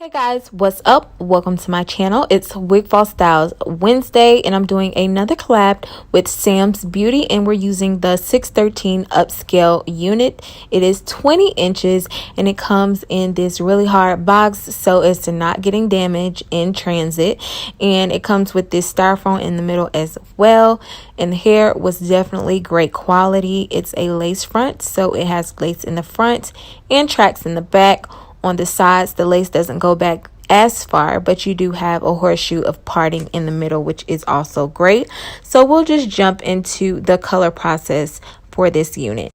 Hey guys, what's up? Welcome to my channel. It's Wig Fall Styles Wednesday and I'm doing another collab with Samsbeauty and we're using the 613 upscale unit. It is 20 inches and it comes in this really hard box so as to not getting damaged in transit, and it comes with this styrofoam in the middle as well. And the hair was definitely great quality. It's a lace front, so it has lace in the front and tracks in the back. On the sides, the lace doesn't go back as far, but you do have a horseshoe of parting in the middle, which is also great. So we'll just jump into the color process for this unit.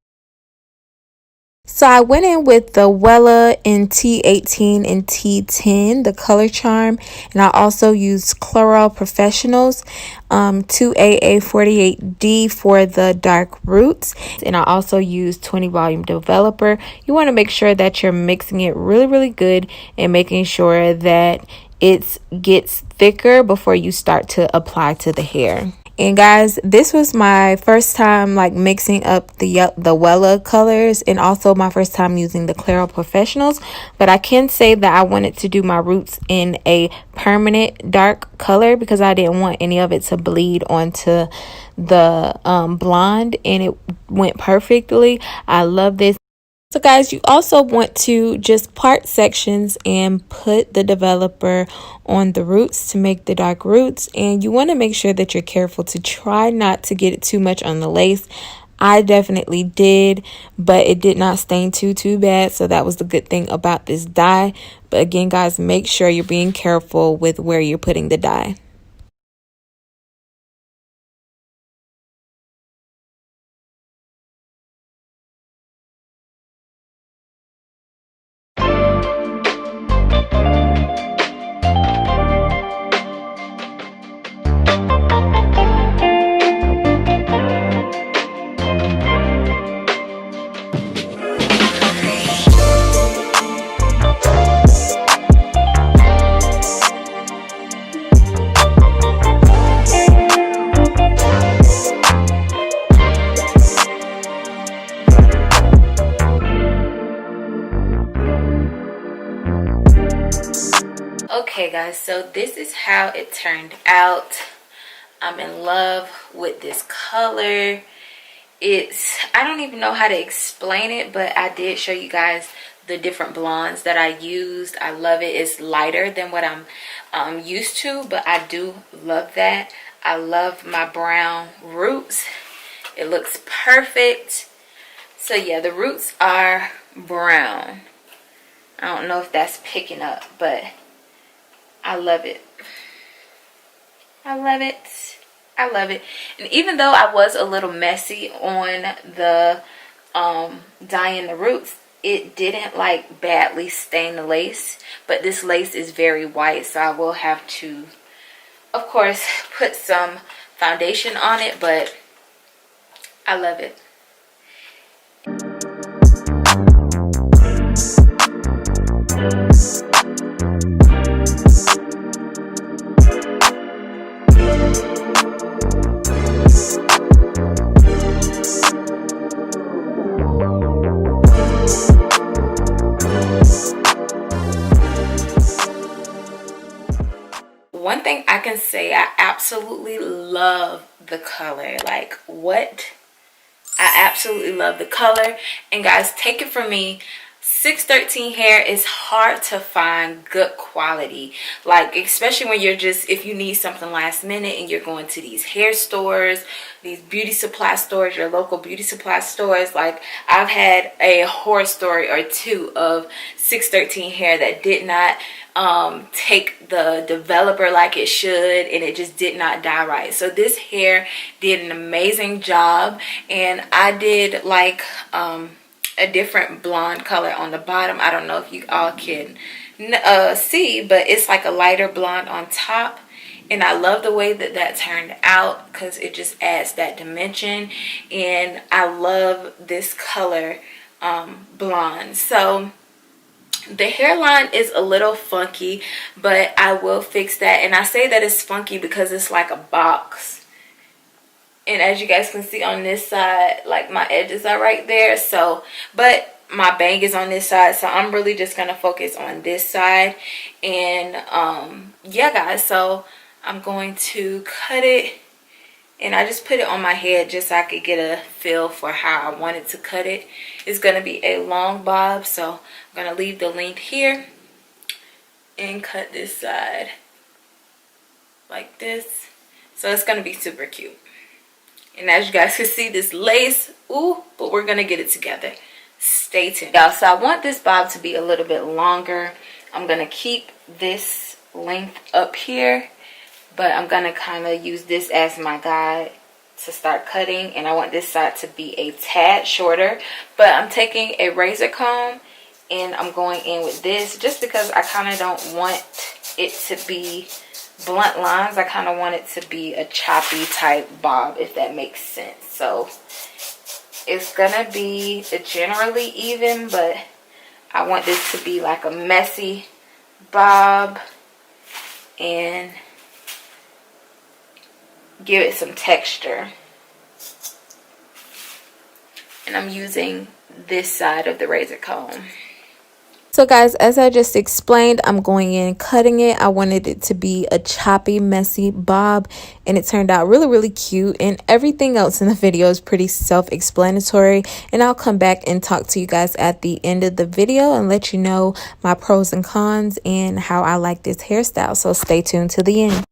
So I went in with the Wella in T18 and T10, the color charm, and I also used Chlorel Professionals 2AA48D for the dark roots, and I also used 20 volume developer. You want to make sure that you're mixing it really good and making sure that it gets thicker before you start to apply to the hair. And guys, this was my first time like mixing up the Wella colors, and also my first time using the Chlorel Professionals. But I can say that I wanted to do my roots in a permanent dark color because I didn't want any of it to bleed onto the blonde, and it went perfectly. I love this. So guys, you also want to just part sections and put the developer on the roots to make the dark roots. And you want to make sure that you're careful to try not to get it too much on the lace. I definitely did, but it did not stain too bad. So that was the good thing about this dye. But again, guys, make sure you're being careful with where you're putting the dye. Okay guys, so this is how it turned out. I'm in love with this color. I don't even know how to explain it, but I did show you guys the different blondes that I used. I love it. It's lighter than what I'm used to, but I do love that. I love my brown roots. It looks perfect. So yeah, the roots are brown. I don't know if that's picking up, but I love it. I love it. I love it. And even though I was a little messy on the dyeing the roots, it didn't like badly stain the lace. But this lace is very white, so I will have to, of course, put some foundation on it, but I love it. One thing I can say, I absolutely love the color. Like, what? I absolutely love the color. And guys, take it from me, 613 hair is hard to find good quality, like especially when you're just, if you need something last minute and you're going to these hair stores, these beauty supply stores, your local beauty supply stores. Like, I've had a horror story or two of 613 hair that did not take the developer like it should, and it just did not dye right. So this hair did an amazing job, and I did like a different blonde color on the bottom. I don't know if you all can see, but it's like a lighter blonde on top, and I love the way that that turned out because it just adds that dimension. And I love this color blonde. So the hairline is a little funky, but I will fix that. And I say that it's funky because it's like a box, and as you guys can see on this side, like my edges are right there. So, but my bang is on this side, so I'm really just gonna focus on this side. And yeah guys, so I'm going to cut it, and I just put it on my head just so I could get a feel for how I wanted to cut it. It's gonna be a long bob, so I'm gonna leave the length here and cut this side like this. So it's gonna be super cute. And as you guys can see, this lace, ooh, but we're gonna get it together. Stay tuned, y'all. So I want this bob to be a little bit longer. I'm gonna keep this length up here, but I'm gonna kind of use this as my guide to start cutting. And I want this side to be a tad shorter, but I'm taking a razor comb and I'm going in with this just because I kind of don't want it to be blunt lines. I kind of want it to be a choppy type bob, if that makes sense. So it's gonna be generally even, but I want this to be like a messy bob and give it some texture. And I'm using this side of the razor comb. So guys, as I just explained, I'm going in cutting it. I wanted it to be a choppy, messy bob, and it turned out really, really cute. And everything else in the video is pretty self-explanatory. And I'll come back and talk to you guys at the end of the video and let you know my pros and cons and how I like this hairstyle. So stay tuned to the end.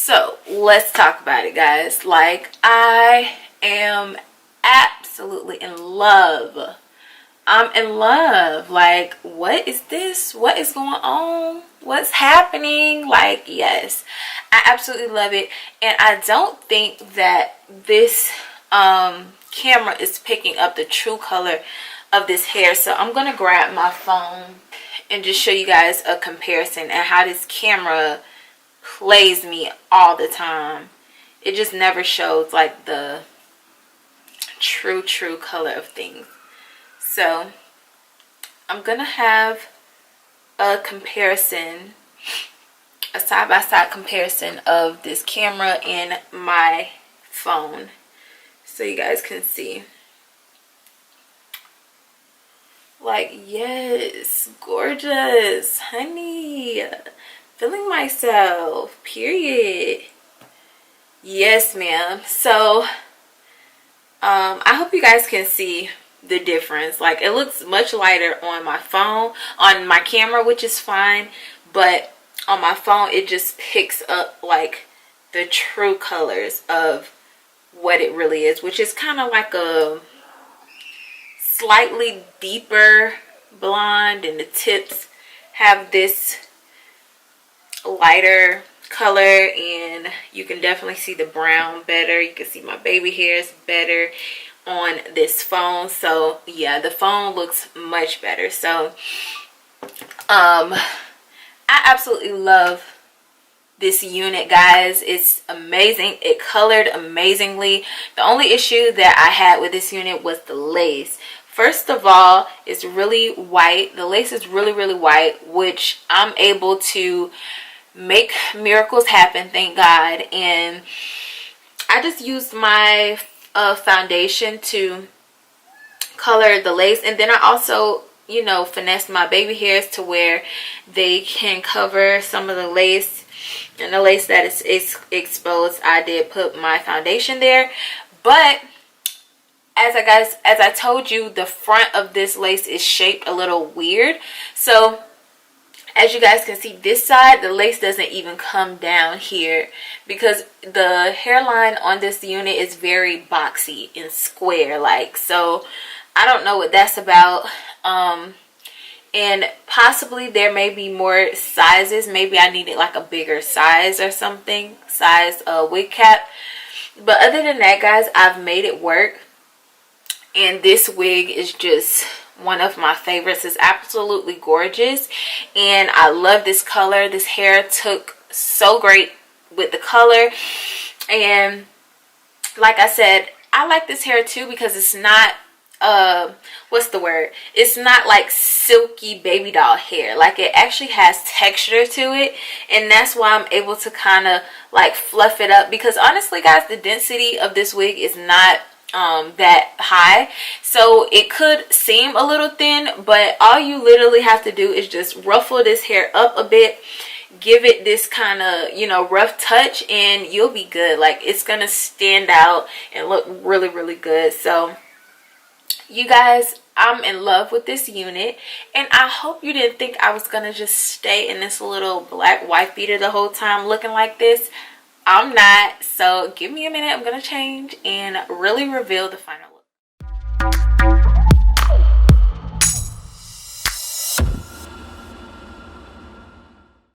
So let's talk about it, guys. Like, I am absolutely in love. I'm in love. Like, what is this? What is going on? What's happening? Like, yes, I absolutely love it. And I don't think that this camera is picking up the true color of this hair. So I'm gonna grab my phone and just show you guys a comparison and how this camera plays me all the time. It just never shows like the true color of things. So I'm gonna have a comparison, a side-by-side comparison of this camera and my phone, so you guys can see. Like, yes, gorgeous, honey. Feeling myself, period. Yes, ma'am. So I hope you guys can see the difference. Like, it looks much lighter on my phone, on my camera, which is fine, but on my phone it just picks up like the true colors of what it really is, which is kind of like a slightly deeper blonde, and the tips have this lighter color, and you can definitely see the brown better. You can see my baby hairs better on this phone. So yeah, the phone looks much better. So I absolutely love this unit, guys. It's amazing. It colored amazingly. The only issue that I had with this unit was the lace. First of all, it's really white. The lace is really white, which I'm able to make miracles happen, thank God. And I just used my foundation to color the lace, and then I also, you know, finessed my baby hairs to where they can cover some of the lace, and the lace that is exposed, I did put my foundation there. But as I told you, the front of this lace is shaped a little weird. So as you guys can see, this side, the lace doesn't even come down here because the hairline on this unit is very boxy and square like. So I don't know what that's about. And possibly there may be more sizes. Maybe I needed like a bigger size or something, size wig cap. But other than that, guys, I've made it work. And this wig is just one of my favorites. It's absolutely gorgeous, and I love this color. This hair took so great with the color, and like I said, I like this hair too because it's not what's the word, it's not like silky baby doll hair. Like, it actually has texture to it, and that's why I'm able to kind of like fluff it up, because honestly, guys, the density of this wig is not that high, so it could seem a little thin, but all you literally have to do is just ruffle this hair up a bit, give it this kind of, you know, rough touch, and you'll be good. Like, it's gonna stand out and look really good. So you guys, I'm in love with this unit, and I hope you didn't think I was gonna just stay in this little black wife beater the whole time looking like this. I'm not. So give me a minute. I'm gonna change and really reveal the final look.